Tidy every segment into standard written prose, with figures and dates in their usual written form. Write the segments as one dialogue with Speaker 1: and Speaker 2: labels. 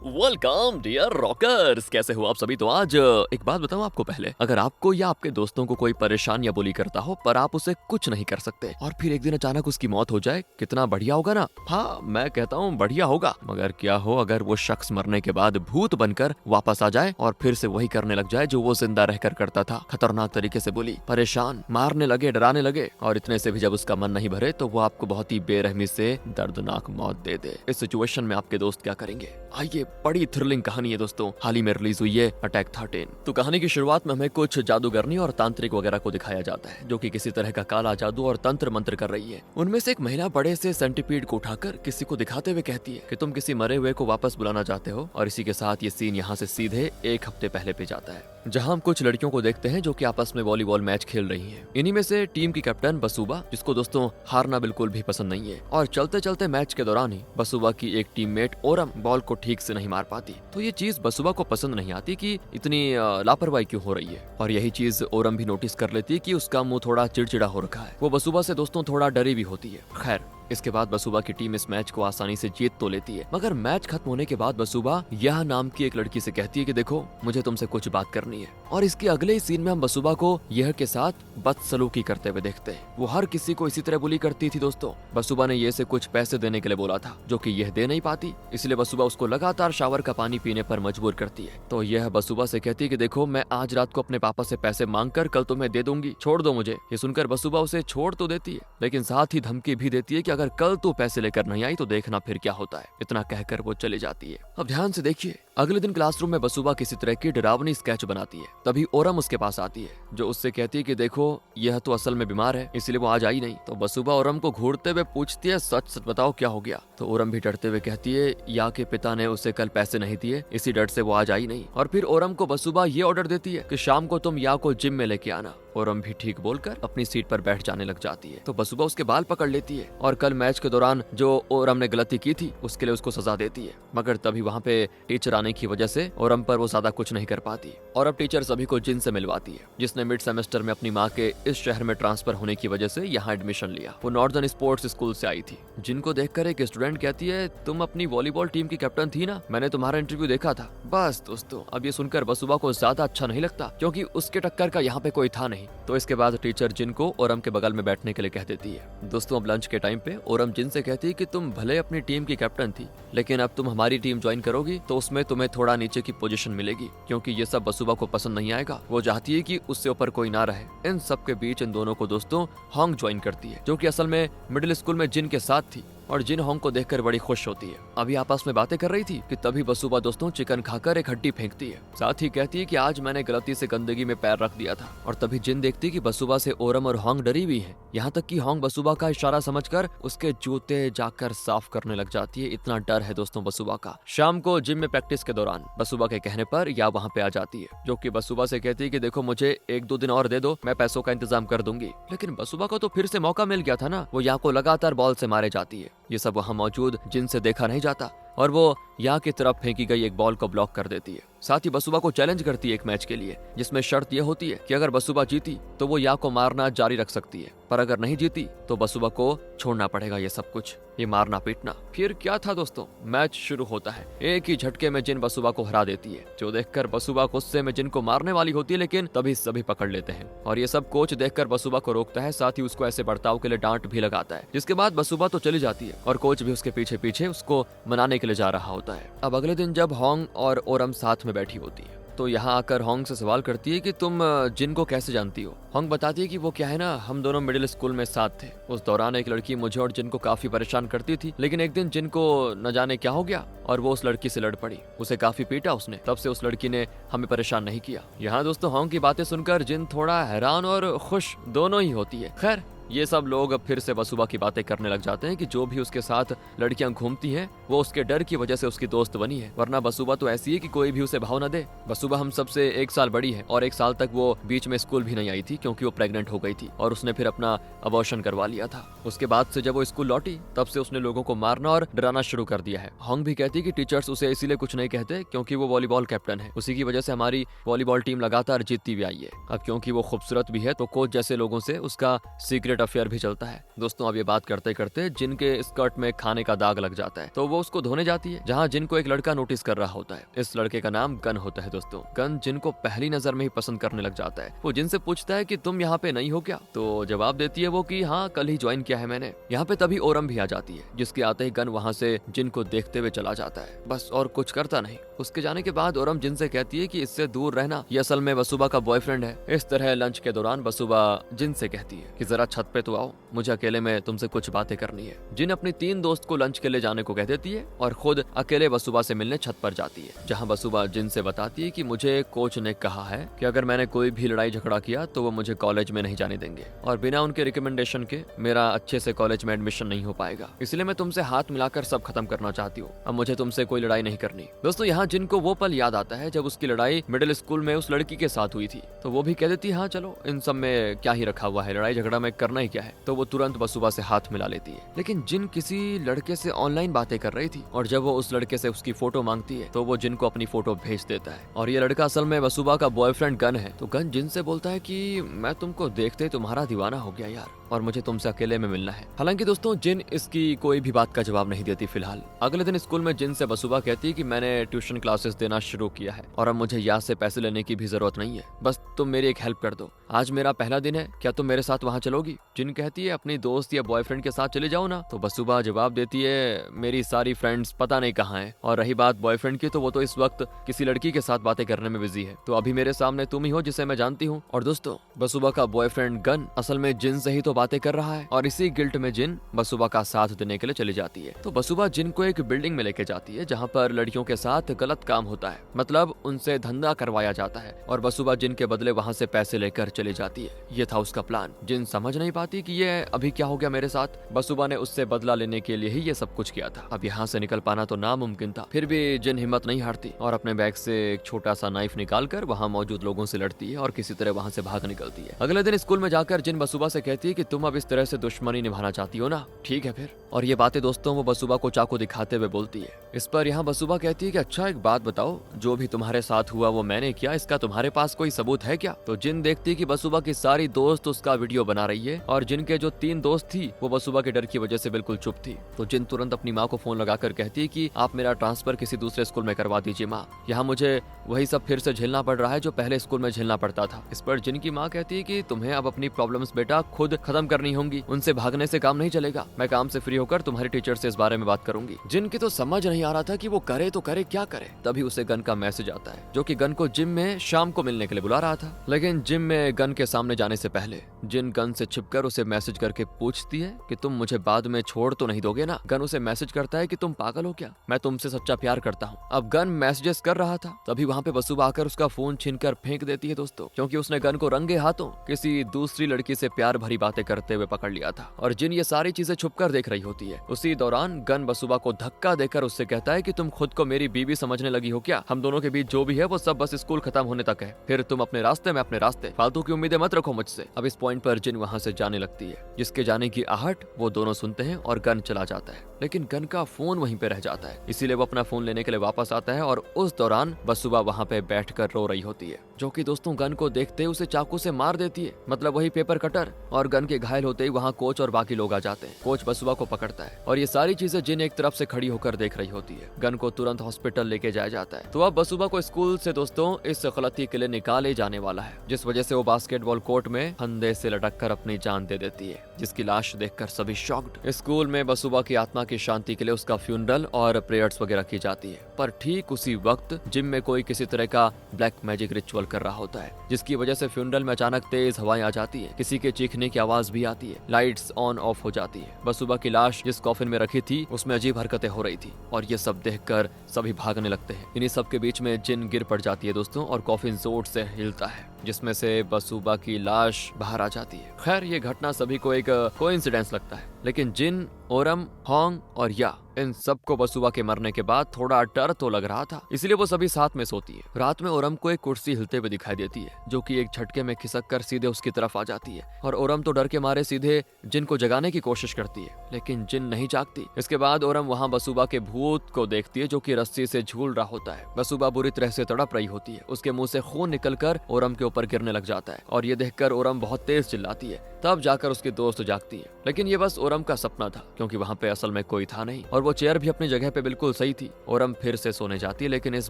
Speaker 1: Welcome dear rockers, कैसे हो आप सभी। तो आज एक बात बताऊं आपको। पहले अगर आपको या आपके दोस्तों को कोई परेशान या बुली करता हो पर आप उसे कुछ नहीं कर सकते और फिर एक दिन अचानक उसकी मौत हो जाए, कितना बढ़िया होगा ना। हाँ, मैं कहता हूँ बढ़िया होगा। मगर क्या हो अगर वो शख्स मरने के बाद भूत बनकर वापस आ जाए और फिर से वही करने लग जाए जो वो जिंदा रहकर करता था। खतरनाक तरीके से बुली, परेशान, मारने लगे, डराने लगे और इतने से भी जब उसका मन नहीं भरे तो वो आपको बहुत ही बेरहमी से दर्दनाक मौत दे दे। इस सिचुएशन में आपके दोस्त क्या करेंगे? आइए, बड़ी थ्रिलिंग कहानी है दोस्तों, हाल ही में रिलीज हुई है अटैक 13। तो कहानी की शुरुआत में हमें कुछ जादूगरनी और तांत्रिक वगैरह को दिखाया जाता है जो कि किसी तरह का काला जादू और तंत्र मंत्र कर रही है। उनमें से एक महिला बड़े से सेंटीपीड को उठाकर किसी को दिखाते हुए कहती है कि तुम किसी मरे हुए को वापस बुलाना चाहते हो। और इसी के साथ ये सीन यहाँ से सीधे एक हफ्ते पहले पे जाता है, जहां हम कुछ लड़कियों को देखते हैं जो कि आपस में वॉलीबॉल मैच खेल रही हैं। इन्हीं में से टीम की कैप्टन बसूबा, जिसको दोस्तों हारना बिल्कुल भी पसंद नहीं है। और चलते चलते मैच के दौरान ही बसूबा की एक टीममेट ओरम बॉल को ठीक से नहीं मार पाती। तो ये चीज बसूबा को पसंद नहीं आती कि इतनी लापरवाही क्यों हो रही है। और यही चीज ओरम भी नोटिस कर लेती है कि उसका मुंह थोड़ा चिड़चिड़ा हो रखा है। वो बसूबा से दोस्तों थोड़ा डरी भी होती है। खैर, इसके बाद बसूबा की टीम इस मैच को आसानी से जीत तो लेती है। मगर मैच खत्म होने के बाद बसूबा यह नाम की एक लड़की से कहती है कि देखो, मुझे तुमसे कुछ बात करनी है। और इसके अगले ही सीन में हम बसूबा को यह के साथ बदसलूकी करते हुए देखते हैं। वो हर किसी को इसी तरह बुली करती थी दोस्तों। बसूबा ने ये से कुछ पैसे देने के लिए बोला था जो कि यह दे नहीं पाती, इसलिए बसूबा उसको लगातार शावर का पानी पीने पर मजबूर करती है। तो यह बसूबा से कहती है कि देखो, मैं आज रात को अपने पापा से पैसे मांग कर कल तुम्हें दे दूंगी, छोड़ दो मुझे। ये सुनकर बसूबा उसे छोड़ तो देती है, लेकिन साथ ही धमकी भी देती है कि अगर कल तू पैसे लेकर नहीं आई तो देखना फिर क्या होता है। इतना कहकर वो चली जाती है। अब ध्यान से देखिए, अगले दिन क्लासरूम में बसूबा किसी तरह की डरावनी स्केच बनाती है। तभी ओरम उसके पास आती है जो उससे कहती है कि देखो, यह तो असल में बीमार है, इसलिए वो आज आई नहीं। तो बसूबा ओरम को घूरते हुए पूछती है, सच सच बताओ क्या हो गया। तो ओरम भी डरते हुए कहती है, या के पिता ने उसे कल पैसे नहीं दिए, इसी डर से वो आज आई नहीं। और फिर ओरम को बसूबा ये ऑर्डर देती है कि शाम को तुम या को जिम में लेके आना। ओरम भी ठीक बोलकर अपनी सीट पर बैठ जाने लग जाती है। तो बसूबा उसके बाल पकड़ लेती है और कल मैच के दौरान जो ओरम ने गलती की थी उसके लिए उसको सजा देती है। मगर तभी वहाँ पे टीचर आने की वजह से ओरम पर वो ज्यादा कुछ नहीं कर पाती। और अब टीचर सभी को जिन से मिलवाती है, जिसने मिड सेमेस्टर में अपनी माँ के इस शहर में ट्रांसफर होने की वजह से यहाँ एडमिशन लिया। वो नॉर्दर्न स्पोर्ट्स स्कूल से आई थी। जिनको देखकर एक स्टूडेंट कहती है, तुम अपनी वॉलीबॉल टीम की कैप्टन थी ना, मैंने तुम्हारा इंटरव्यू देखा था। बस दोस्तों, अब ये सुनकर बसूबा को ज्यादा अच्छा नहीं लगता क्योंकि उसके टक्कर का यहाँ पे कोई था नहीं। तो इसके बाद टीचर जिन को ओरम के बगल में बैठने के लिए कह देती है। दोस्तों, अब लंच के टाइम पे ओरम जिन से कहती है कि तुम भले अपनी टीम की कैप्टन थी, लेकिन अब तुम हमारी टीम ज्वाइन करोगी तो उसमें तुम्हें थोड़ा नीचे की पोजीशन मिलेगी, क्योंकि ये सब बसूबा को पसंद नहीं आएगा। वो चाहती है कि उससे ऊपर कोई ना रहे। इन सब के बीच इन दोनों को दोस्तों होंग ज्वाइन करती है, जो कि असल में मिडिल स्कूल में जिन के साथ थी। और जिन होंग को देखकर बड़ी खुश होती है। अभी आपस में बातें कर रही थी कि तभी बसूबा दोस्तों चिकन खाकर एक हड्डी फेंकती है। साथ ही कहती है कि आज मैंने गलती से गंदगी में पैर रख दिया था। और तभी जिन देखती कि बसूबा से ओरम और होंग डरी हुई है। यहाँ तक कि होंग बसूबा का इशारा समझकर उसके जूते जाकर साफ करने लग जाती है। इतना डर है दोस्तों बसूबा का। शाम को जिम में प्रैक्टिस के दौरान बसूबा के कहने पर या वहाँ पे आ जाती है, जो कि बसूबा से कहती है कि देखो, मुझे 1-2 दिन और दे दो, मैं पैसों का इंतजाम कर दूंगी। लेकिन बसूबा को तो फिर से मौका मिल गया था ना। वो यहाँ को लगातार बॉल से मारे जाती है। ये सब वहाँ मौजूद जिन से देखा नहीं जाता और वो यहाँ की तरफ फेंकी गई एक बॉल को ब्लॉक कर देती है। साथ ही बसूबा को चैलेंज करती है एक मैच के लिए, जिसमें शर्त यह होती है कि अगर बसूबा जीती तो वो या को मारना जारी रख सकती है, पर अगर नहीं जीती तो बसूबा को छोड़ना पड़ेगा ये सब कुछ, ये मारना पीटना। फिर क्या था दोस्तों, मैच शुरू होता है। एक ही झटके में जिन बसूबा को हरा देती है, जो देखकर बसूबा गुस्से में जिन को मारने वाली होती है, लेकिन तभी सभी पकड़ लेते हैं। और ये सब कोच देखकर बसूबा को रोकता है, साथ ही उसको ऐसे बर्ताव के लिए डांट भी लगाता है। जिसके बाद बसूबा तो चली जाती है और कोच भी उसके पीछे पीछे उसको मनाने के लिए जा रहा होता है। अब अगले दिन जब होंग और ओरम साथ में बैठी होती है तो यहाँ आकर होंग से सवाल करती है कि तुम जिन को कैसे जानती हो। होंग बताती है कि वो क्या है ना, हम दोनों मिडिल स्कूल में साथ थे। उस दौरान एक लड़की मुझे और जिन को काफी परेशान करती थी, लेकिन एक दिन जिन को न जाने क्या हो गया और वो उस लड़की से लड़ पड़ी। उसे काफी पीटा उसने, तब से उस लड़की ने हमें परेशान नहीं किया। यहाँ दोस्तों होंग की बातें सुनकर जिन थोड़ा हैरान और खुश दोनों ही होती है। खैर, ये सब लोग अब फिर से बसूबा की बातें करने लग जाते हैं कि जो भी उसके साथ लड़कियां घूमती हैं वो उसके डर की वजह से उसकी दोस्त बनी है, वरना बसूबा तो ऐसी है कि कोई भी उसे भाव न दे। बसूबा हम सबसे 1 साल बड़ी है और 1 साल तक वो बीच में स्कूल भी नहीं आई थी क्योंकि वो प्रेग्नेंट हो गई थी और उसने फिर अपना अबॉर्शन करवा लिया था। उसके बाद से जब वो स्कूल लौटी तब से उसने लोगों को मारना और डराना शुरू कर दिया है। होंग भी कहती है कि टीचर्स उसे इसीलिए कुछ नहीं कहते क्योंकि वो वॉलीबॉल कैप्टन है, उसी की वजह से हमारी वॉलीबॉल टीम लगातार जीतती हुई आई है। अब क्योंकि वो खूबसूरत भी है तो कोच जैसे लोगों से उसका सीक्रेट अफेयर भी चलता है। दोस्तों, अब ये बात करते करते जिनके स्कर्ट में खाने का दाग लग जाता है तो वो उसको धोने जाती है, जहाँ जिन को एक लड़का नोटिस कर रहा होता है। इस लड़के का नाम गन होता है दोस्तों। गन जिन को पहली नजर में ही पसंद करने लग जाता है। वो जिन से पूछता है कि तुम यहाँ पे नहीं हो क्या? तो जवाब देती है वो कि हाँ, कल ही ज्वाइन किया है मैंने। यहाँ पे तभी ओरम भी आ जाती है, जिसके आते ही गन वहाँ से जिन को देखते हुए चला जाता है, बस और कुछ करता नहीं। उसके जाने के बाद ओरम जिन से कहती है कि इससे दूर रहना, ये असल में बसुबा का बॉयफ्रेंड है। इस तरह लंच के दौरान बसुबा जिन से कहती है कि जरा छत पे तो आओ, मुझे अकेले में तुमसे कुछ बातें करनी है। जिन अपनी 3 दोस्त को लंच के लिए जाने को कह देती है और खुद अकेले बसुबा से मिलने छत पर जाती है, जहाँ बसुबा जिन से बताती है कि मुझे कोच ने कहा है कि अगर मैंने कोई भी लड़ाई झगड़ा किया तो वो मुझे कॉलेज में नहीं जाने देंगे और बिना उनके रिकमेंडेशन के मेरा अच्छे से कॉलेज में एडमिशन नहीं हो पाएगा। इसलिए मैं तुमसे हाथ मिलाकर सब खत्म करना चाहती हूँ। अब मुझे तुमसे कोई लड़ाई नहीं करनी। दोस्तों, यहाँ जिन को वो पल याद आता है जब उसकी लड़ाई मिडिल स्कूल में उस लड़की के साथ हुई थी। तो वो भी कह देती है हाँ चलो, इन सब में क्या ही रखा हुआ है, लड़ाई झगड़ा में करना ही क्या है। तो वो तुरंत बसुबा से हाथ मिला लेती है। लेकिन जिन किसी लड़के से ऑनलाइन बातें कर रही थी और जब वो उस लड़के से उसकी फोटो मांगती है तो वो जिन को अपनी फोटो भेज देता है और ये लड़का असल में बसुबा का बॉयफ्रेंड गन है। तो गन जिन से बोलता है कि मैं तुमको देखते तुम्हारा दीवाना हो गया यार और मुझे तुमसे अकेले में मिलना है। हालांकि दोस्तों, जिन इसकी कोई भी बात का जवाब नहीं देती। फिलहाल अगले दिन स्कूल में जिन से बसुबा कहती है कि मैंने ट्यूशन क्लासेस देना शुरू किया है और अब मुझे यहाँ से पैसे लेने की भी जरूरत नहीं है, बस तुम मेरी एक हेल्प कर दो। आज मेरा पहला दिन है, क्या तुम मेरे साथ वहाँ चलोगी? जिन कहती है अपनी दोस्त या बॉयफ्रेंड के साथ चले जाओ ना। तो बसुबा जवाब देती है मेरी सारी फ्रेंड्स पता नहीं कहाँ है और रही बात बॉयफ्रेंड की तो वो तो इस वक्त किसी लड़की के साथ बातें करने में बिजी है। तो अभी मेरे सामने तुम ही हो जिसे मैं जानती हूँ। और दोस्तों, बसुबा का बॉयफ्रेंड गन असल में जिन से ही तो बातें कर रहा है और इसी गिल्ट में जिन बसुबा का साथ देने के लिए चली जाती है। तो बसुबा जिन को एक बिल्डिंग में लेके जाती है जहाँ पर लड़कियों के साथ गलत काम होता है, मतलब उनसे धंधा करवाया जाता है और बसुबा जिन के बदले वहाँ से पैसे लेकर चली जाती है। ये था उसका प्लान। जिन समझ नहीं पाती कि ये अभी क्या हो गया मेरे साथ। बसुबा ने उससे बदला लेने के लिए ही ये सब कुछ किया था। अब यहाँ से निकल पाना तो नामुमकिन था। फिर भी जिन हिम्मत नहीं हारती और अपने बैग से एक छोटा सा नाइफ निकाल कर वहाँ मौजूद लोगों से लड़ती है और किसी तरह वहाँ से भाग निकलती है। अगले दिन स्कूल में जाकर जिन बसुबा से कहती है कि तुम अब इस तरह से दुश्मनी निभाना चाहती हो ना, ठीक है फिर। और ये बातें दोस्तों वो बसुबा को चाकू दिखाते हुए बोलती है। इस पर यहाँ बसुबा कहती है कि अच्छा एक बात बताओ, जो भी तुम्हारे साथ हुआ वो मैंने किया, इसका तुम्हारे पास कोई सबूत है क्या? तो जिन देखती है कि बसुबा की सारी दोस्त उसका वीडियो बना रही है और जिनके जो 3 दोस्त थी वो बसुबा के डर की वजह से बिल्कुल चुप थी। तो जिन तुरंत अपनी माँ को फोन लगाकर कहती है कि आप मेरा ट्रांसफर किसी दूसरे स्कूल में करवा दीजिए माँ, यहाँ मुझे वही सब फिर से झेलना पड़ रहा है जो पहले स्कूल में झेलना पड़ता था। इस पर जिन की माँ कहती है कि तुम्हें अब अपनी प्रॉब्लम्स बेटा खुद खत्म करनी होंगी, उनसे भागने से काम नहीं चलेगा। मैं काम से फ्री होकर तुम्हारे टीचर से इस बारे में बात करूंगी। जिन की तो समझ नहीं आ रहा था कि वो करे तो करे क्या करे। तभी उसे गन का मैसेज आता है जो कि गन को जिम में शाम को मिलने के लिए बुला रहा था। लेकिन जिम में गन के सामने जाने से पहले जिन गन से छिपकर उसे मैसेज करके पूछती है कि तुम मुझे बाद में छोड़ तो नहीं दोगे ना। गन उसे मैसेज करता है कि तुम पागल हो क्या, मैं तुमसे सच्चा प्यार करता हूँ। अब गन मैसेजेस कर रहा था, तभी वहाँ पे बसुबा आकर उसका फोन छीनकर फेंक देती है दोस्तों, क्योंकि उसने गन को रंगे हाथों किसी दूसरी लड़की से प्यार भरी बातें करते हुए पकड़ लिया था और जिन ये सारी चीजें छुपकर देख रही होती है। उसी दौरान गन बसुबा को धक्का देकर उससे कहता है कि तुम खुद को मेरी बीवी समझने लगी हो क्या? हम दोनों के बीच जो भी है वो सब बस स्कूल खत्म होने तक है, फिर तुम अपने रास्ते में अपने रास्ते, फालतू की उम्मीदें मत रखो मुझसे। अब इस पॉइंट पर जिन वहाँ से जाने लगती है, जिसके जाने की आहट वो दोनों सुनते हैं और गन चला जाता है। लेकिन गन का फोन वहीं पे रह जाता है, इसीलिए वो अपना फोन लेने के लिए वापस आता है और उस दौरान बसुबा वहाँ पे बैठकर रो रही होती है, जो कि दोस्तों गन को देखते उसे चाकू से मार देती है, मतलब वही पेपर कटर। और गन के घायल होते ही वहाँ कोच और बाकी लोग आ जाते हैं। कोच बसुबा को पकड़ता है और ये सारी चीजें जिन एक तरफ से खड़ी होकर देख रही होती है। गन को तुरंत हॉस्पिटल लेके जाया जाता है। तो अब बसुबा को स्कूल से दोस्तों इस गलती के लिए निकाले जाने वाला है, जिस वजह से वो बास्केटबॉल कोर्ट में फंदे से लटक कर अपनी जान दे देती है, जिसकी लाश देखकर सभी शॉक्ड। स्कूल में बसुबा की आत्मा की शांति के लिए उसका फ्यूनरल और प्रेयर्स वगैरह की जाती है। पर ठीक उसी वक्त जिम में कोई किसी तरह का ब्लैक मैजिक रिचुअल कर रहा होता है, जिसकी वजह से फ्यूनरल में अचानक तेज हवाएं आ जाती है, किसी के चीखने की आवाज भी आती है, लाइट्स ऑन ऑफ हो जाती है। बसुबा की लाश जिस कॉफिन में रखी थी उसमें अजीब हरकतें हो रही थी और ये सब देखकर सभी भागने लगते हैं। इन्हीं सब के बीच में जिन गिर पड़ जाती है दोस्तों और कॉफिन जोर से हिलता है, जिसमें से बसुबा की लाश बाहर आ जाती है। खैर ये घटना सभी को एक कोइंसिडेंस लगता है, लेकिन जिन, ओरम, होंग और या इन सबको बसुबा के मरने के बाद थोड़ा डर तो लग रहा था, इसलिए वो सभी साथ में सोती है। रात में ओरम को एक कुर्सी हिलते हुए दिखाई देती है, जो कि एक झटके में खिसक कर सीधे उसकी तरफ आ जाती है और ओरम तो डर के मारे सीधे जिन को जगाने की कोशिश करती है, लेकिन जिन नहीं जागती। इसके बाद ओरम वहाँ बसुबा के भूत को देखती है, जो कि रस्सी से झूल रहा होता है। बसुबा बुरी तरह से तड़प रही होती है, उसके मुंह से खून निकलकर ओरम के ऊपर गिरने लग जाता है और ये देखकर ओरम बहुत तेज चिल्लाती है। तब जाकर उसकी दोस्त जागती है, लेकिन ये बस ओरम का सपना था, क्योंकि वहाँ पे असल में कोई था नहीं और वो चेयर भी अपनी जगह पे बिल्कुल सही थी। ओरम फिर से सोने जाती है, लेकिन इस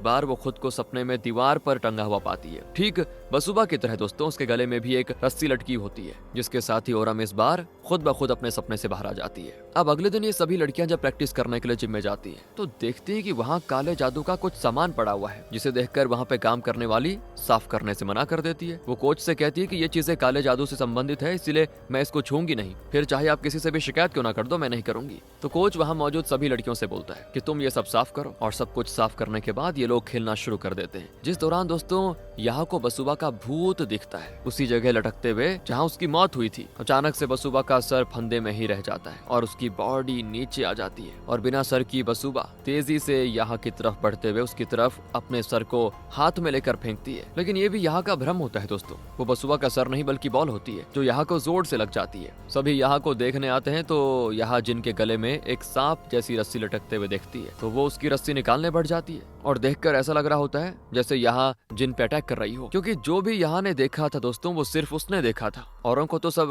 Speaker 1: बार वो खुद को सपने में दीवार पर टंगा हुआ पाती है। ठीक बसुबा की तरह दोस्तों उसके गले में भी एक रस्सी लटकी होती है, जिसके साथ ही ओरम इस बार खुद ब खुद अपने सपने से बाहर आ जाती है। अब अगले दिन ये सभी लड़कियां जब प्रैक्टिस करने के लिए जिम में जाती हैं, तो देखती है कि वहाँ काले जादू का कुछ सामान पड़ा हुआ है, जिसे देखकर वहाँ पे काम करने वाली साफ करने से मना कर देती है। वो कोच से कहती है कि ये चीजें काले जादू से संबंधित है, इसलिए मैं इसको छूंगी नहीं, फिर चाहे आप किसी से भी शिकायत क्यों ना कर दो, मैं नहीं करूंगी। तो कोच वहाँ मौजूद सभी लड़कियों से बोलता है कि तुम ये सब साफ करो, और सब कुछ साफ करने के बाद ये लोग खेलना शुरू कर देते हैं। जिस दौरान दोस्तों यहाँ को बसुबा का भूत दिखता है, उसी जगह लटकते हुए जहाँ उसकी मौत हुई थी। अचानक से बसुबा का सर फंदे में ही रह जाता है और उसकी बॉडी नीचे आ जाती है, और बिना सर की बसुबा तेजी से यहाँ की तरफ बढ़ते हुए उसकी तरफ अपने सर को हाथ में लेकर फेंकती है। लेकिन ये भी यहाँ का भ्रम होता है दोस्तों, वो बसुबा का सर नहीं बल्कि बॉल होती है, जो यहाँ को जोर से लग जाती है। सभी यहाँ को देखने आते हैं तो यहाँ जिन के गले में एक सांप जैसी रस्सी लटकते हुए देखती है, तो वो उसकी रस्सी निकालने बढ़ जाती है, और देखकर ऐसा लग रहा होता है जैसे यहाँ जिन पे अटैक कर रही हो, क्योंकि जो भी यहाँ ने देखा था दोस्तों वो सिर्फ उसने देखा था, औरों को तो सब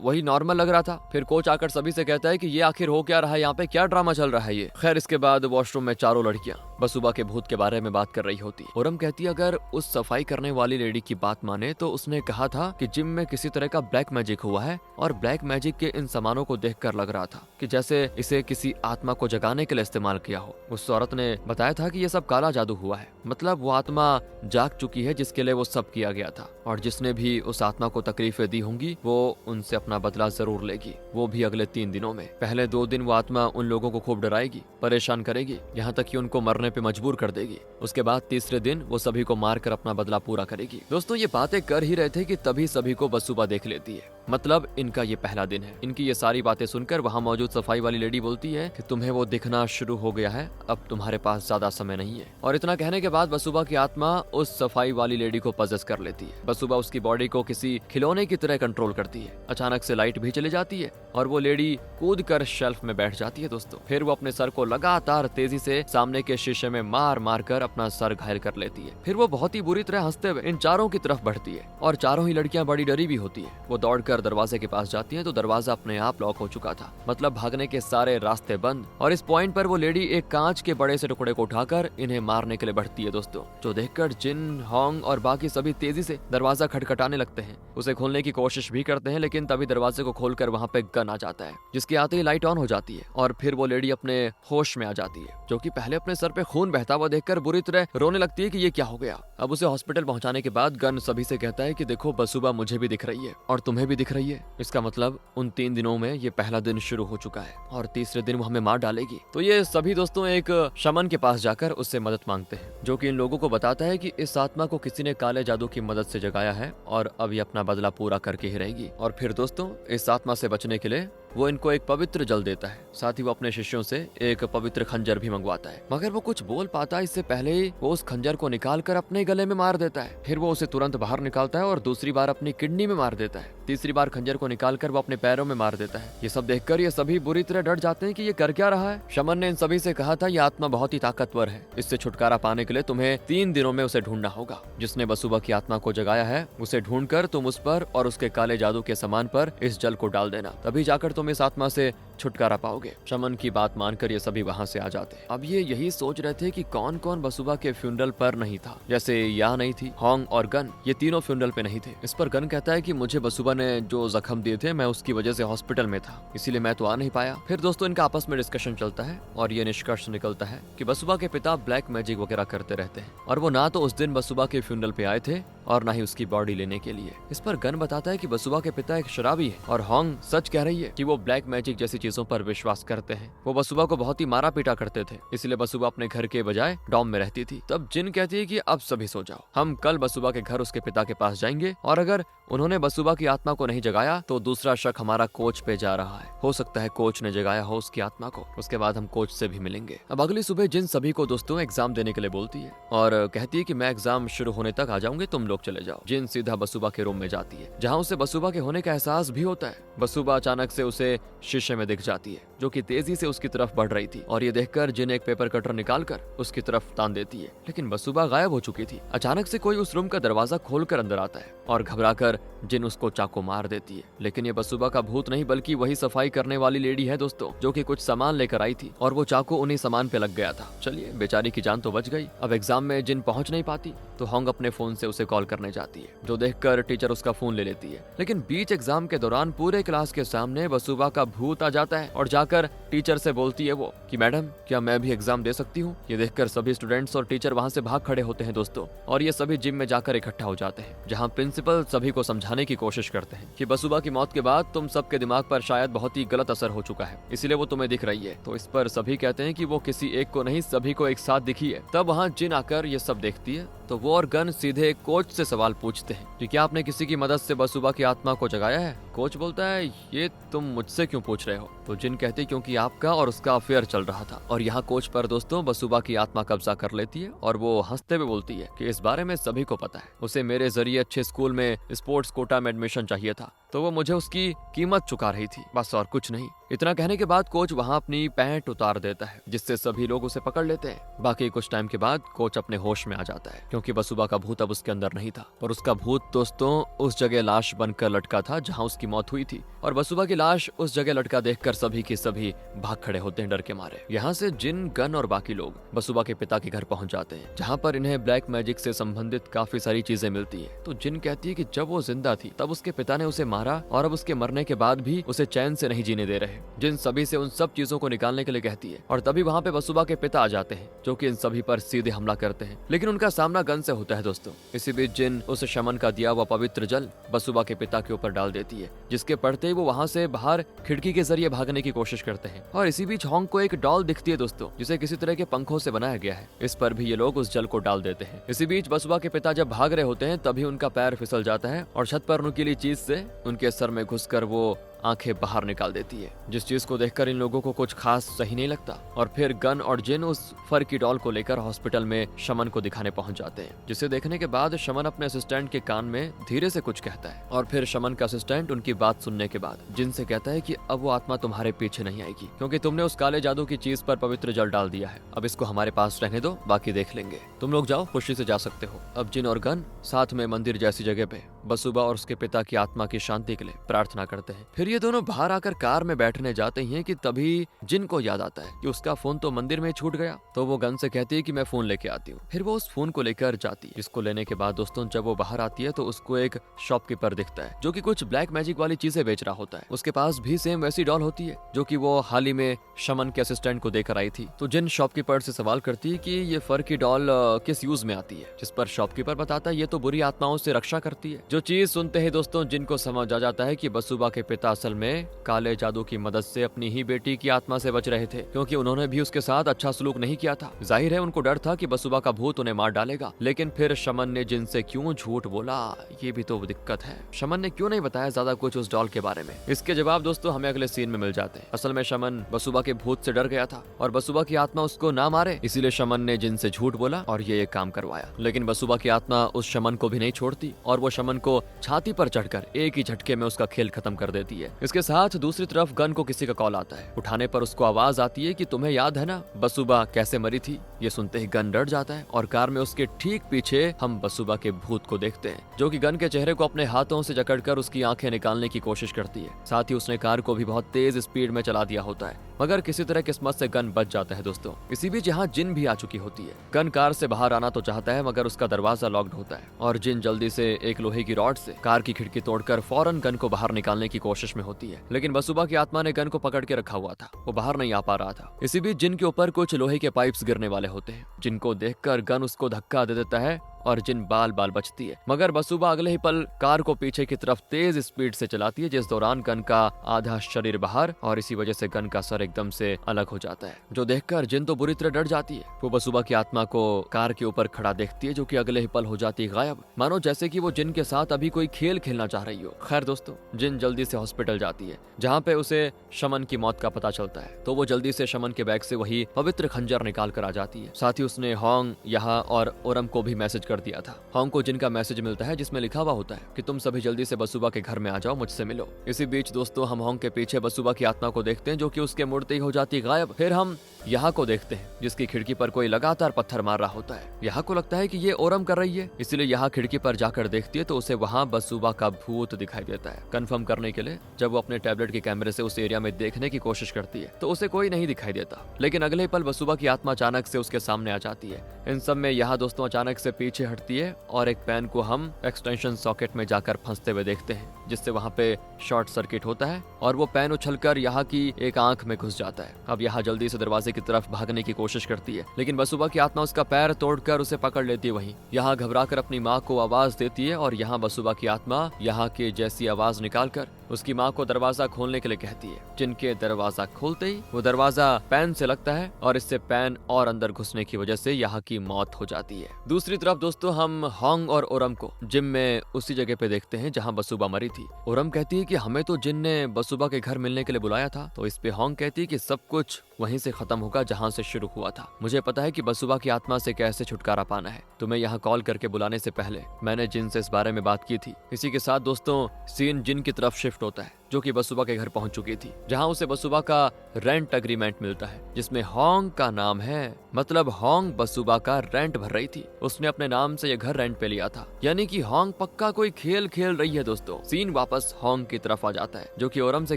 Speaker 1: वही नॉर्मल लग रहा था। फिर कोच आकर सभी से कहता है कि ये आखिर हो क्या रहा है, यहाँ पे क्या ड्रामा चल रहा है ये। खैर इसके बाद वॉशरूम में चारों लड़कियां बसुबा के भूत के बारे में बात कर रही होती। ओरम कहती है अगर उस सफाई करने वाली लेडी की बात माने तो उसने कहा था कि जिम में किसी तरह का ब्लैक मैजिक हुआ है, और ब्लैक मैजिक के इन सामानों को देखकर लग रहा था कि जैसे इसे किसी आत्मा को जगाने के लिए इस्तेमाल किया हो। उस औरत ने बताया था कि ये सब काला जादू हुआ है, मतलब वो आत्मा जाग चुकी है जिसके लिए वो सब किया गया था, और जिसने भी उस आत्मा को तकलीफें दी होंगी वो उनसे अपना बदला जरूर लेगी, वो भी अगले 3 दिनों में। पहले 2 दिन वो आत्मा उन लोगों को खूब डराएगी, परेशान करेगी, यहाँ तक कि उनको मरने पे मजबूर कर देगी। उसके बाद तीसरे दिन वो सभी को मारकर अपना बदला पूरा करेगी। दोस्तों ये बातें कर ही रहे थे कि तभी सभी को बसुबा देख लेती है, मतलब इनका ये पहला दिन है। इनकी ये सारी बातें सुनकर वहाँ मौजूद सफाई वाली लेडी बोलती है कि तुम्हें वो दिखना शुरू हो गया है, अब तुम्हारे पास ज्यादा समय नहीं है। और इतना कहने के बाद बसुबा की आत्मा उस सफाई वाली लेडी को पजेस कर लेती है। बसुबा उसकी बॉडी को किसी खिलौने की तरह कंट्रोल करती है। अचानक से लाइट भी चली जाती है और वो लेडी कूद कर शेल्फ में बैठ जाती है दोस्तों। फिर वो अपने सर को लगातार तेजी से सामने के शीशे में मार मार कर अपना सर घायल कर लेती है। फिर वो बहुत ही बुरी तरह हंसते हुए इन चारों की तरफ बढ़ती है, और चारों ही लड़कियां बड़ी डरी भी होती है। वो दौड़कर दरवाजे के पास जाती है तो दरवाजा अपने आप लॉक हो चुका था, मतलब भागने के सारे रास्ते बंद। और इस पॉइंट पर वो लेडी एक कांच के बड़े से टुकड़े को उठाकर इन्हें मारने के लिए बढ़ती है दोस्तों, जो देखकर जिन, होंग और बाकी सभी तेजी से दरवाजा खटखटाने लगते हैं। उसे खोलने की कोशिश भी करते हैं, लेकिन तभी दरवाजे को खोलकर वहाँ पे गन आ जाता है, जिसके आते ही लाइट ऑन हो जाती है, और फिर वो लेडी अपने होश में आ जाती है, जो कि पहले अपने सर पे खून बहता हुआ देखकर बुरी तरह रोने लगती है कि ये क्या हो गया। अब उसे हॉस्पिटल पहुंचाने के बाद गन सभी से कहता है कि देखो बसुबा मुझे भी दिख रही है और तुम्हें भी दिख रही है, इसका मतलब उन 3 दिनों में ये पहला दिन शुरू हो चुका है और तीसरे दिन वो हमें मार डालेगी। तो ये सभी दोस्तों एक शमन के पास जाकर उससे मदद मांगते हैं, जो कि इन लोगों को बताता है कि इस आत्मा को किसी ने काले जादू की मदद से जगाया है और अब ये अपना बदला पूरा करके ही रहेगी। और फिर दोस्तों इस आत्मा से बचने के लिए वो इनको एक पवित्र जल देता है, साथ ही वो अपने शिष्यों से एक पवित्र खंजर भी मंगवाता है, मगर वो कुछ बोल पाता है इससे पहले ही वो उस खंजर को निकाल कर अपने गले में मार देता है। फिर वो उसे तुरंत बाहर निकालता है और दूसरी बार अपनी किडनी में मार देता है। तीसरी बार खंजर को निकालकर वो अपने पैरों में मार देता है। ये सब देखकर ये सभी बुरी तरह डर जाते हैं कि ये कर क्या रहा है। शमन ने इन सभी से कहा था ये आत्मा बहुत ही ताकतवर है, इससे छुटकारा पाने के लिए तुम्हें 3 दिनों में उसे ढूंढना होगा। जिसने बसुबा की आत्मा को जगाया है उसे ढूंढकर तुम उस पर और उसके काले जादू के सामान पर इस जल को डाल देना, तभी जाकर तुम इस आत्मा से छुटकारा पाओगे। शमन की बात मानकर ये सभी वहाँ से आ जाते हैं। अब ये यही सोच रहे थे कि कौन कौन बसुबा के फ्यूनरल पर नहीं था। जैसे या नहीं थी, होंग और गन, ये तीनों फ्यूनरल पे नहीं थे। इस पर गन कहता है कि मुझे बसुबा ने जो जख्म दिए थे मैं उसकी वजह से हॉस्पिटल में था, इसीलिए मैं तो आ नहीं पाया। फिर दोस्तों इनका आपस में डिस्कशन चलता है और ये निष्कर्ष निकलता है कि बसुबा के पिता ब्लैक मैजिक वगैरह करते रहते हैं और वो ना तो उस दिन बसुबा के फ्यूनरल पे आए थे और ना ही उसकी बॉडी लेने के लिए। इस पर गन बताता है कि बसुबा के पिता एक शराबी है और होंग सच कह रही है कि वो ब्लैक मैजिक जैसी चीजों पर विश्वास करते हैं। वो बसुबा को बहुत ही मारा पीटा करते थे, इसलिए बसुबा अपने घर के बजाय डॉम में रहती थी। तब जिन कहती है कि अब सभी सो जाओ, हम कल बसुबा के घर उसके पिता के पास जाएंगे और अगर उन्होंने बसुबा की आत्मा को नहीं जगाया तो दूसरा शक हमारा कोच पे जा रहा है, हो सकता है कोच ने जगाया हो उसकी आत्मा को। उसके बाद हम कोच से भी मिलेंगे। अब अगली सुबह जिन सभी को दोस्तों एग्जाम देने के लिए बोलती है और कहती है कि मैं एग्जाम शुरू होने तक आ जाऊंगी, तुम लोग चले जाओ। जिन सीधा बसुबा के रूम में जाती है, जहाँ उसे बसुबा के होने का एहसास भी होता है। बसुबा अचानक से उसे शीशे में दिख जाती है जो कि तेजी से उसकी तरफ बढ़ रही थी, और ये देखकर जिन एक पेपर कटर निकालकर उसकी तरफ तान देती है, लेकिन बसुबा गायब हो चुकी थी। अचानक से कोई उस रूम का दरवाजा खोलकर अंदर आता है और घबराकर जिन उसको चाकू मार देती है, लेकिन ये बसुबा का भूत नहीं बल्कि वही सफाई करने वाली लेडी है दोस्तों, जो कि कुछ सामान लेकर आई थी और वो चाकू उन्हीं सामान पे लग गया था। चलिए, बेचारी की जान तो बच गई। अब एग्जाम में जिन पहुंच नहीं पाती तो होंग अपने फोन से उसे कॉल करने जाती है, जो देखकर टीचर उसका फोन ले लेती है, लेकिन बीच एग्जाम के दौरान पूरे क्लास के सामने बसुबा का भूत आ जाता है और जाकर टीचर से बोलती है वो कि मैडम, क्या मैं भी एग्जाम दे सकती हूँ? ये देखकर सभी स्टूडेंट्स और टीचर वहाँ से भाग खड़े होते हैं दोस्तों, और ये सभी जिम में जाकर इकट्ठा हो जाते हैं, जहाँ प्रिंसिपल सभी को समझाने की कोशिश करते हैं कि बसुबा की मौत के बाद तुम सबके दिमाग पर शायद बहुत ही गलत असर हो चुका है, इसीलिए वो तुम्हें दिख रही है। तो इस पर सभी कहते हैं कि वो किसी एक को नहीं, सभी को एक साथ दिखी है। तब वहाँ जिन आकर ये सब देखती है तो वो और गन सीधे कोच से सवाल पूछते हैं कि क्या आपने किसी की मदद से बसुबा की आत्मा को जगाया है? कोच बोलता है, ये तुम मुझसे क्यों पूछ रहे हो? तो जिन कहती क्योंकि आपका और उसका अफेयर चल रहा था। और यहाँ कोच पर दोस्तों बसुबा की आत्मा कब्जा कर लेती है और वो हंसते हुए बोलती है कि इस बारे में सभी को पता है, उसे मेरे जरिए अच्छे स्कूल में स्पोर्ट्स कोटा में एडमिशन चाहिए था, तो वो मुझे उसकी कीमत चुका रही थी, बस और कुछ नहीं। इतना कहने के बाद कोच वहाँ अपनी पैंट उतार देता है, जिससे सभी लोग उसे पकड़ लेते हैं। बाकी कुछ टाइम के बाद कोच अपने होश में आ जाता है, क्योंकि बसुबा का भूत अब उसके अंदर नहीं था, और उसका भूत दोस्तों उस जगह लाश बनकर लटका था जहाँ उसकी मौत हुई थी। और बसुबा की लाश उस जगह लटका देखकर सभी के सभी भाग खड़े होते हैं डर के मारे। यहाँ से जिन, गन और बाकी लोग बसुबा के पिता के घर पहुंच जाते हैं, जहाँ पर इन्हें ब्लैक मैजिक से संबंधित काफी सारी चीजें मिलती है। तो जिन कहती है कि जब वो जिंदा थी तब उसके पिता ने उसे मारा, और अब उसके मरने के बाद भी उसे चैन से नहीं जीने दे रहे। जिन सभी से उन सब चीजों को निकालने के लिए कहती है, और तभी वहाँ पे बसुबा के पिता आ जाते हैं, जो कि इन सभी पर सीधे हमला करते हैं, लेकिन उनका सामना गन से होता है दोस्तों। इसी बीच जिन उस शमन का दिया हुआ पवित्र जल बसुबा के पिता के ऊपर डाल देती है, जिसके पड़ते ही वो वहाँ से बाहर खिड़की के जरिए भागने की कोशिश करते हैं। और इसी बीच होंग को एक डॉल दिखती है दोस्तों, जिसे किसी तरह के पंखों से बनाया गया है। इस पर भी ये लोग उस जल को डाल देते हैं। इसी बीच बसुबा के पिता जब भाग रहे होते हैं तभी उनका पैर फिसल जाता है और छत पर नुकीली चीज से उनके सर में घुसकर वो आंखें बाहर निकाल देती है, जिस चीज को देखकर इन लोगों को कुछ खास सही नहीं लगता। और फिर गन और जिन उस फर की डॉल को लेकर हॉस्पिटल में शमन को दिखाने पहुंच जाते हैं, जिसे देखने के बाद शमन अपने असिस्टेंट के कान में धीरे से कुछ कहता है, और फिर शमन का असिस्टेंट उनकी बात सुनने के बाद जिन से कहता है कि अब वो आत्मा तुम्हारे पीछे नहीं आएगी, क्योंकि तुमने उस काले जादू की चीज पर पवित्र जल डाल दिया है। अब इसको हमारे पास रहने दो, बाकी देख लेंगे, तुम लोग जाओ, खुशी से जा सकते हो। अब जिन और गन साथ में मंदिर जैसी जगह पे बसुबा और उसके पिता की आत्मा की शांति के लिए प्रार्थना करते हैं। फिर ये दोनों बाहर आकर कार में बैठने जाते हैं कि तभी जिन को याद आता है कि उसका फोन तो मंदिर में छूट गया। तो वो गन से कहती है कि मैं फोन लेके आती हूँ। फिर वो उस फोन को लेकर जाती है, जिसको लेने के बाद दोस्तों जब वो बाहर आती है तो उसको एक शॉपकीपर दिखता है, जो कि कुछ ब्लैक मैजिक वाली चीजें बेच रहा होता है। उसके पास भी सेम वैसी डॉल होती है जो कि वो हाल ही में शमन के असिस्टेंट को देकर आई थी। तो जिन शॉपकीपर से सवाल करती है कि ये फर की डॉल किस यूज में आती है, जिस पर शॉपकीपर बताता है ये तो बुरी आत्माओं से रक्षा करती है। जो चीज सुनते ही दोस्तों जिनको समझ आ जाता है कि बसुबा के पिता असल में काले जादू की मदद से अपनी ही बेटी की आत्मा से बच रहे थे, क्योंकि उन्होंने भी उसके साथ अच्छा सलूक नहीं किया था। जाहिर है उनको डर था कि बसुबा का भूत उन्हें मार डालेगा, लेकिन फिर शमन ने जिनसे क्यों झूठ बोला, ये भी तो दिक्कत है। शमन ने क्यों नहीं बताया ज्यादा कुछ उस डॉल के बारे में? इसके जवाब दोस्तों हमें अगले सीन में मिल जाते हैं। असल में शमन बसुबा के भूत से डर गया था और बसुबा की आत्मा उसको ना मारे, इसीलिए शमन ने जिनसे झूठ बोला और ये काम करवाया। लेकिन बसुबा की आत्मा उस शमन को भी नहीं छोड़ती और वो शमन को छाती पर चढ़कर एक ही झटके में उसका खेल खत्म कर देती है। इसके साथ दूसरी तरफ गन को किसी का कॉल आता है। उठाने पर उसको आवाज आती है कि तुम्हें याद है ना बसुबा कैसे मरी थी। ये सुनते ही गन डर जाता है और कार में उसके ठीक पीछे हम बसुबा के भूत को देखते हैं, जो कि गन के चेहरे को अपने हाथों से जकड़कर उसकी आंखें निकालने की कोशिश करती है। साथ ही उसने कार को भी बहुत तेज स्पीड में चला दिया होता है, मगर किसी तरह किस्मत से गन बच जाता है दोस्तों। इसी बीच यहाँ जिन भी आ चुकी होती है। गन कार से बाहर आना तो चाहता है, मगर उसका दरवाजा लॉक्ड होता है और जिन जल्दी से एक लोहे की रॉड से कार की खिड़की तोड़कर फौरन गन को बाहर निकालने की कोशिश में होती है। लेकिन बसुबा की आत्मा ने गन को पकड़ के रखा हुआ था, वो बाहर नहीं आ पा रहा था। इसी बीच जिन के ऊपर कुछ लोहे के पाइप्स गिरने वाले होते हैं, जिनको देखकर गन उसको धक्का दे देता है और जिन बाल बाल बचती है। मगर बसुबा अगले ही पल कार को पीछे की तरफ तेज स्पीड से चलाती है, जिस दौरान गन का आधा शरीर बाहर और इसी वजह से गन का सर एकदम से अलग हो जाता है, जो देखकर जिन तो बुरी तरह डर जाती है। वो बसुबा की आत्मा को कार के ऊपर खड़ा देखती है, जो कि अगले ही पल हो जाती है गायब, मानो जैसे कि वो जिन के साथ अभी कोई खेल खेलना चाह रही हो। खैर दोस्तों जिन जल्दी से हॉस्पिटल जाती है, जहाँ पे उसे शमन की मौत का पता चलता है। तो वो जल्दी से शमन के बैग से वही पवित्र खंजर निकाल कर आ जाती है। साथ ही उसने होंग, यहाँ और ओरम को भी मैसेज कर दिया था। होंग को जिन का मैसेज मिलता है जिसमें लिखा हुआ होता है कि तुम सभी जल्दी से बसुबा के घर में आ जाओ, मुझसे मिलो। इसी बीच दोस्तों हम होंग के पीछे बसुबा की आत्मा को देखते हैं जो कि उसके मुड़ते ही हो जाती है गायब। फिर हम यहाँ को देखते हैं जिसकी खिड़की पर कोई लगातार पत्थर मार रहा होता है। यहाँ को लगता है कि ये ओरम कर रही है, इसलिए यहाँ खिड़की पर जाकर देखती है तो उसे वहाँ बसुबा का भूत दिखाई देता है। कंफर्म करने के लिए जब वो अपने टैबलेट के कैमरे से उस एरिया में देखने की कोशिश करती है तो उसे कोई नहीं दिखाई देता, लेकिन अगले पल बसुबा की आत्मा अचानक से उसके सामने आ जाती है। इन सब में यहाँ दोस्तों अचानक से पीछे हटती है और एक पेन को हम एक्सटेंशन सॉकेट में जाकर फंसते हुए देखते हैं, जिससे वहाँ पे शॉर्ट सर्किट होता है और वो पेन उछलकर यहाँ की एक आंख में घुस जाता है। अब यहाँ जल्दी से दरवाजे की तरफ भागने की कोशिश करती है, लेकिन बसुबा की आत्मा उसका पैर तोड़कर उसे पकड़ लेती है। वहीं यहाँ घबराकर अपनी माँ को आवाज देती है और यहाँ बसुबा की आत्मा यहाँ के जैसी आवाज निकालकर उसकी माँ को दरवाजा खोलने के लिए कहती है। जिनके दरवाजा खोलते ही वो दरवाजा पैन से लगता है और इससे पैन और अंदर घुसने की वजह से यहाँ की मौत हो जाती है। दूसरी तरफ दोस्तों हम होंग और ओरम को जिम में उसी जगह पे देखते हैं जहाँ बसुबा मरी थी। ओरम कहती है कि हमें तो जिन ने बसुबा के घर मिलने के लिए बुलाया था, तो इस पे होंग कहती है कि सब कुछ वहीं से खत्म होगा जहाँ से शुरू हुआ था। मुझे पता है कि बसुबा की आत्मा से कैसे छुटकारा पाना है। तुम्हें यहाँ कॉल करके बुलाने से पहले मैंने जिन से इस बारे में बात की थी। इसी के साथ दोस्तों सीन जिन की तरफ शिफ्ट होता है जो कि बसुबा के घर पहुंच चुकी थी, जहां उसे बसुबा का रेंट एग्रीमेंट मिलता है जिसमें होंग का नाम है। मतलब होंग बसुबा का रेंट भर रही थी, उसने अपने नाम से यह घर रेंट पे लिया था। यानी कि होंग पक्का कोई खेल खेल रही है दोस्तों। सीन वापस होंग की तरफ आ जाता है जो कि ओरम से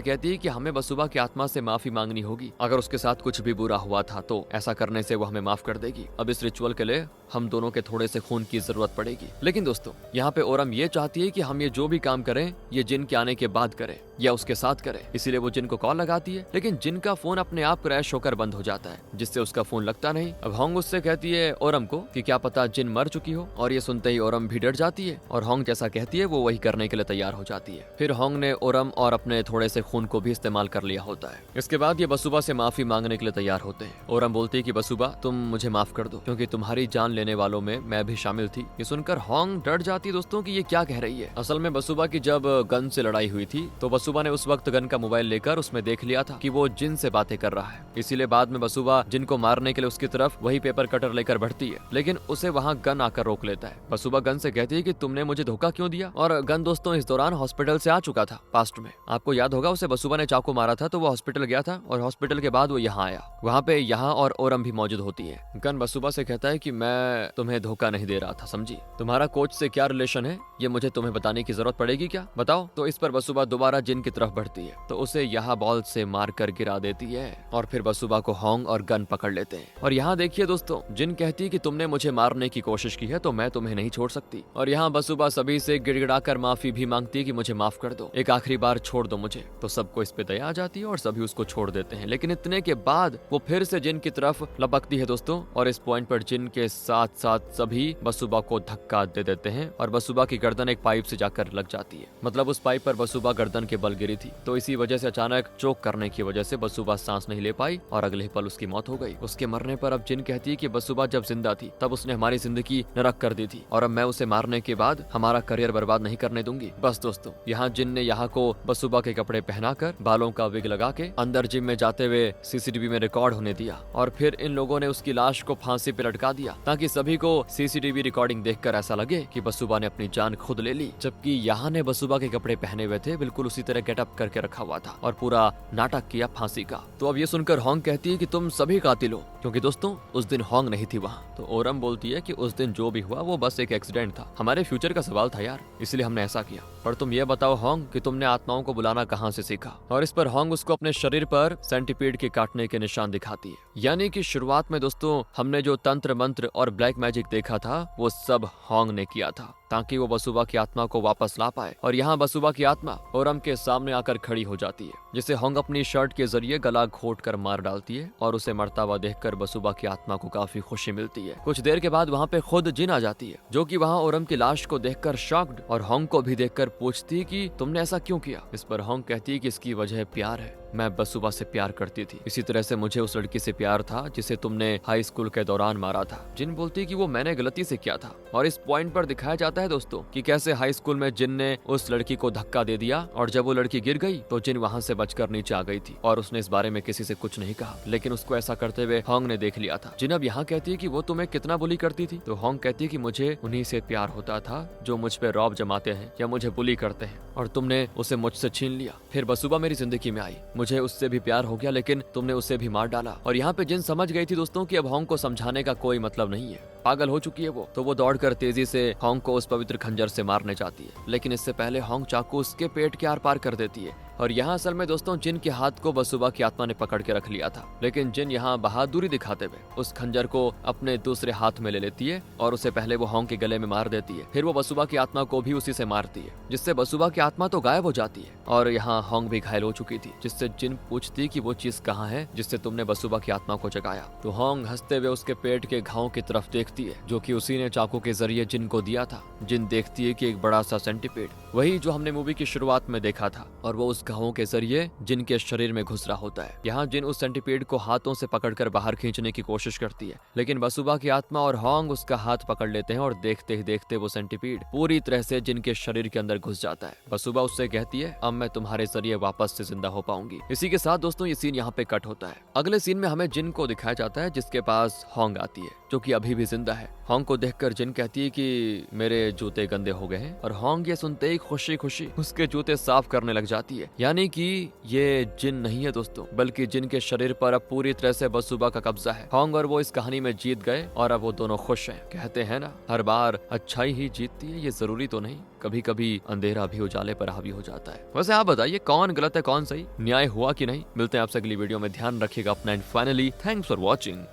Speaker 1: कहती है कि हमें बसुबा की आत्मा से माफी मांगनी होगी। अगर उसके साथ कुछ भी बुरा हुआ था तो ऐसा करने से वो हमें माफ कर देगी। अब इस रिचुअल के लिए हम दोनों के थोड़े से खून की जरूरत पड़ेगी। लेकिन दोस्तों यहाँ पे ओरम ये चाहती है कि हम ये जो भी काम करें ये जिन के आने के बाद करें या उसके साथ करे, इसीलिए वो जिन को कॉल लगाती है, लेकिन जिन का फोन अपने आप क्रैश होकर बंद हो जाता है जिससे उसका फोन लगता नहीं। अब होंग उससे कहती है ओरम को कि क्या पता जिन मर चुकी हो, और ये सुनते ही ओरम भी डर जाती है और होंग जैसा कहती है वो वही करने के लिए तैयार हो जाती है। फिर होंग ने ओरम और अपने थोड़े से खून को भी इस्तेमाल कर लिया होता है। इसके बाद ये बसुबा से माफी मांगने के लिए तैयार होते हैं। ओरम बोलती है कि बसुबा तुम मुझे माफ कर दो क्योंकि तुम्हारी जान लेने वालों में मैं भी शामिल थी। ये सुनकर होंग डर जाती है दोस्तों कि ये क्या कह रही है। असल में बसुबा की जब गन से लड़ाई हुई थी तो बसुबा ने उस वक्त गन का मोबाइल लेकर उसमें देख लिया था कि वो जिन से बातें कर रहा है, इसीलिए बाद में बसुबा जिन को मारने के लिए उसकी तरफ वही पेपर कटर लेकर बढ़ती है, लेकिन उसे वहाँ गन आकर रोक लेता है। बसुबा गन से कहती है कि तुमने मुझे धोखा क्यों दिया, और गन दोस्तों इस दौरान हॉस्पिटल से आ चुका था। पास्ट में आपको याद होगा उसे बसुबा ने चाकू मारा था तो वो हॉस्पिटल गया था और हॉस्पिटल के बाद वो यहाँ आया। वहाँ पे यहाँ और ओरम भी मौजूद होती है। गन बसुबा से कहता है कि मैं तुम्हें धोखा नहीं दे रहा था, समझी। तुम्हारा कोच से क्या रिलेशन है ये मुझे तुम्हें बताने की जरूरत पड़ेगी क्या, बताओ। तो इस पर बसुबा दोबारा जिन की तरफ बढ़ती है तो उसे यहाँ बॉल से मारकर गिरा देती है और फिर बसुबा को होंग और गन पकड़ लेते हैं। और यहाँ देखिए दोस्तों जिन कहती है कि तुमने मुझे मारने की कोशिश की है तो मैं तुम्हें नहीं छोड़ सकती, और यहाँ बसुबा सभी से गिड़गिड़ाकर माफी भी मांगती है कि मुझे माफ कर दो, एक आखिरी बार छोड़ दो मुझे। तो सबको इस पे दया आ जाती है और सभी उसको छोड़ देते हैं। लेकिन इतने के बाद वो फिर से जिन की तरफ लपकती है दोस्तों, और इस पॉइंट पर जिन के साथ साथ सभी बसुबा को धक्का दे देते हैं और बसुबा की गर्दन एक पाइप से जाकर लग जाती है। मतलब उस पाइप पर बसुबा गर्दन के बल गिरी थी, तो इसी वजह से अचानक चोक करने की वजह से बसुबा सांस नहीं ले पाई और अगले पल उसकी मौत हो गई। उसके मरने पर अब जिन कहती है कि बसुबा जब जिंदा थी तब उसने हमारी जिंदगी नरक कर दी थी और अब मैं उसे मारने के बाद हमारा करियर बर्बाद नहीं करने दूंगी। बस दोस्तों यहाँ जिन ने यहाँ को बसुबा के कपड़े पहनाकर बालों का विग लगा के अंदर जिम में जाते हुए सीसीटीवी में रिकॉर्ड होने दिया और फिर इन लोगों ने उसकी लाश को फांसी पे लटका दिया ताकि सभी को सीसीटीवी रिकॉर्डिंग देखकर ऐसा लगे कि बसुबा ने अपनी जान खुद ले ली, जबकि यहाँ ने बसुबा के कपड़े पहने हुए थे, बिल्कुल उसी तरह गेटअप करके रखा हुआ था और पूरा नाटक किया फांसी का। तो अब ये सुनकर होंग कहती है कि तुम सभी कातिल हो, क्योंकि दोस्तों उस दिन होंग नहीं थी वहाँ। तो ओरम बोलती है कि उस दिन जो भी हुआ वो बस एक एक्सीडेंट था, हमारे फ्यूचर का सवाल था यार, इसलिए हमने ऐसा किया। पर तुम ये बताओ होंग कि तुमने आत्माओं को बुलाना कहाँ से सीखा। और इस पर होंग उसको अपने शरीर पर सेंटीपीड के काटने के निशान दिखाती है। यानी कि शुरुआत में दोस्तों हमने जो तंत्र मंत्र और ब्लैक मैजिक देखा था वो सब होंग ने किया था ताकि वो बसुबा की आत्मा को वापस ला पाए। और यहाँ बसुबा की आत्मा ओरम के सामने आकर खड़ी हो जाती है, जिसे होंग अपनी शर्ट के जरिए गला घोट कर मार डालती है और उसे मरता हुआ देखकर बसुबा की आत्मा को काफी खुशी मिलती है। कुछ देर के बाद वहाँ पे खुद जिन आ जाती है, जो कि वहाँ ओरम की लाश को देखकर शॉक्ड और होंग को भी देखकर पूछती है कि तुमने ऐसा क्यों किया। इस पर होंग कहती है कि इसकी वजह प्यार है, मैं बसुबा से प्यार करती थी, इसी तरह से मुझे उस लड़की से प्यार था जिसे तुमने हाई स्कूल के दौरान मारा था। जिन बोलती है कि वो मैंने गलती से किया था। और इस पॉइंट पर दिखाया जाता है दोस्तों कि कैसे हाई स्कूल में जिन ने उस लड़की को धक्का दे दिया और जब वो लड़की गिर गई तो जिन वहां से बचकर नीचे आ गई थी और उसने इस बारे में किसी से कुछ नहीं कहा, लेकिन उसको ऐसा करते हुए होंग ने देख लिया था। जिन अब यहाँ कहती है कि वो तुम्हें कितना बुली करती थी, तो होंग कहती है कि मुझे उन्हीं से प्यार होता था जो मुझ पे रौब जमाते हैं या मुझे बुली करते हैं, और तुमने उसे मुझसे छीन लिया। फिर बसुबा मेरी जिंदगी में आई, मुझे उससे भी प्यार हो गया, लेकिन तुमने उसे भी मार डाला। और यहाँ पे जिन समझ गई थी दोस्तों कि अब होंग को समझाने का कोई मतलब नहीं है, पागल हो चुकी है वो, तो वो दौड़कर तेजी से होंग को उस पवित्र खंजर से मारने जाती है। लेकिन इससे पहले होंग चाकू उसके पेट के आर पार कर देती है। और यहाँ असल में दोस्तों जिन के हाथ को बसुबा की आत्मा ने पकड़ के रख लिया था, लेकिन जिन यहाँ बहादुरी दिखाते हुए उस खंजर को अपने दूसरे हाथ में ले लेती है और उसे पहले वो होंग के गले में मार देती है। फिर वो बसुबा की आत्मा को भी उसी से मारती है, जिससे बसुबा की आत्मा तो गायब हो जाती है। और यहाँ होंग भी घायल हो चुकी थी, जिससे जिन पूछती कि वो चीज कहाँ है जिससे तुमने बसुबा की आत्मा को जगाया। तो होंग हंसते हुए उसके पेट के घाव की तरफ देखती है, जो कि उसी ने चाकू के जरिए जिन को दिया था। जिन देखती है कि एक बड़ा सा सेंटीपीड, वही जो हमने मूवी की शुरुआत में देखा था, और वो उस घावों के जरिए जिन के शरीर में घुस रहा होता है। यहाँ जिन उस सेंटीपीड को हाथों से पकड़कर बाहर खींचने की कोशिश करती है, लेकिन बसुबा की आत्मा और होंग उसका हाथ पकड़ लेते हैं और देखते ही देखते वो सेंटीपीड पूरी तरह से जिन के शरीर के अंदर घुस जाता है। बसुबा उससे कहती है, अब मैं तुम्हारे जरिए वापस से जिंदा हो पाऊंगी। इसी के साथ दोस्तों ये सीन यहाँ पे कट होता है। अगले सीन में हमें जिन को दिखाया जाता है, जिसके पास होंग आती है, जो कि अभी भी जिंदा है। होंग को देखकर जिन कहती है कि मेरे जूते गंदे हो गए हैं, और होंग ये सुनते ही खुशी खुशी उसके जूते साफ करने लग जाती है। यानी कि ये जिन नहीं है दोस्तों, बल्कि जिन के शरीर पर अब पूरी तरह से बसुबा का कब्जा है। होंग और वो इस कहानी में जीत गए और अब वो दोनों खुश हैं। कहते हैं ना, हर बार अच्छाई ही जीतती है, ये जरूरी तो नहीं, कभी कभी अंधेरा भी उजाले पर हावी हो जाता है। वैसे आप बताइए कौन गलत है कौन सही, न्याय हुआ कि नहीं। मिलते हैं आपसे अगली वीडियो में, ध्यान रखिएगा अपना, and finally thanks for watching.